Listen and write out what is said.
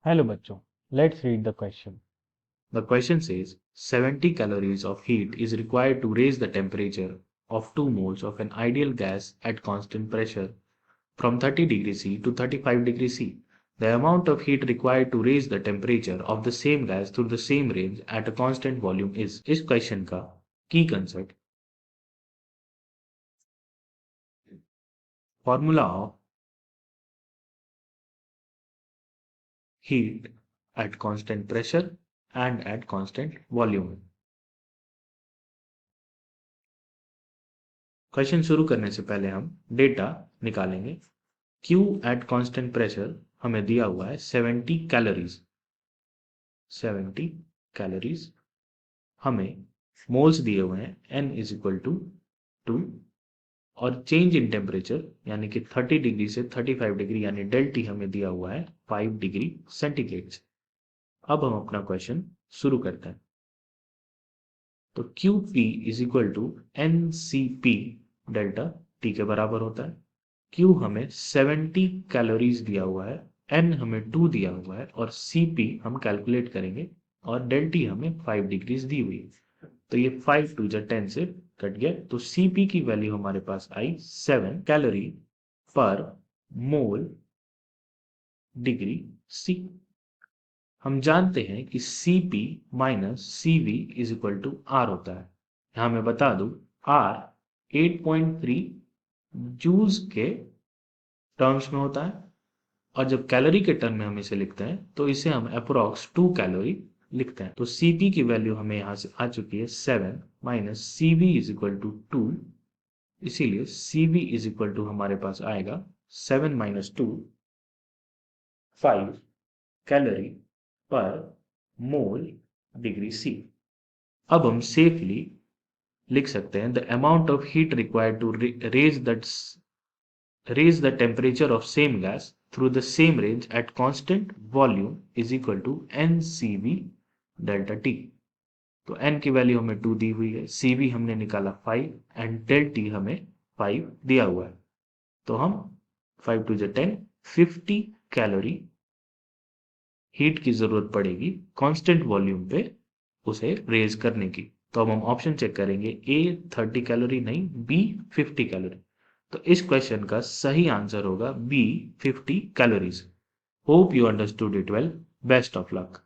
Hello बच्चों, let's read the question. The question says 70 calories of heat is required to raise the temperature of 2 moles of an ideal gas at constant pressure from 30 degrees C to 35 degrees C. The amount of heat required to raise the temperature of the same gas through the same range at a constant volume is. इस question का की concept formula of heat at constant pressure and at constant volume. Question शुरू करने से पहले हम data निकालेंगे। Q at constant pressure हमें दिया हुआ है 70 कैलोरीज। 70 कैलोरीज हमें मोल्स दिए हुए हैं N इज इक्वल टू 2 और चेंज इन टेम्परेचर यानी कि 30 डिग्री से 35 डिग्री यानी डेल टी हमें दिया हुआ है 5 डिग्री सेंटीग्रेड से। अब हम अपना क्वेश्चन शुरू करते हैं। तो Q P is equal to N C P delta T के बराबर होता है। क्यू हमें 70 कैलोरीज दिया हुआ है, एन हमें 2 दिया हुआ है और सी पी हम कैलकुलेट करेंगे और डेल टी हमें 5 डिग्रीज दी हुई है। तो ये 5 2 10 से कट गया, तो सी पी की वैल्यू हमारे पास आई 7 कैलोरी पर मोल डिग्री सी। हम जानते हैं कि C P minus C V is equal to R होता है। यहां मैं बता दूं आर 8.3 जूल्स के टर्म्स में होता है और जब कैलोरी के टर्म में हम इसे लिखते हैं तो इसे हम अप्रोक्स 2 कैलोरी लिखते हैं। तो Cp की वैल्यू हमें यहां से आ चुकी है 7 minus Cv is equal to 2, इसीलिए Cv इज इक्वल टू हमारे पास आएगा 7 माइनस 2 5 कैलोरी पर मोल डिग्री सी। अब हम सेफली लिख सकते हैं the amount of heat required to raise the temperature of same gas through the same range at constant volume is equal to NCV delta T। तो N की value हमें 2 दी हुई है, CV हमने निकाला 5 एंड डेल T हमें 5 दिया हुआ है। तो हम 5 टू 10 50 कैलोरी हीट की जरूरत पड़ेगी कांस्टेंट वॉल्यूम पे उसे रेज करने की। तो अब हम ऑप्शन चेक करेंगे, ए 30 कैलोरी नहीं, बी 50 कैलोरी। तो इस क्वेश्चन का सही आंसर होगा B 50 calories. Hope you understood it well. Best of luck.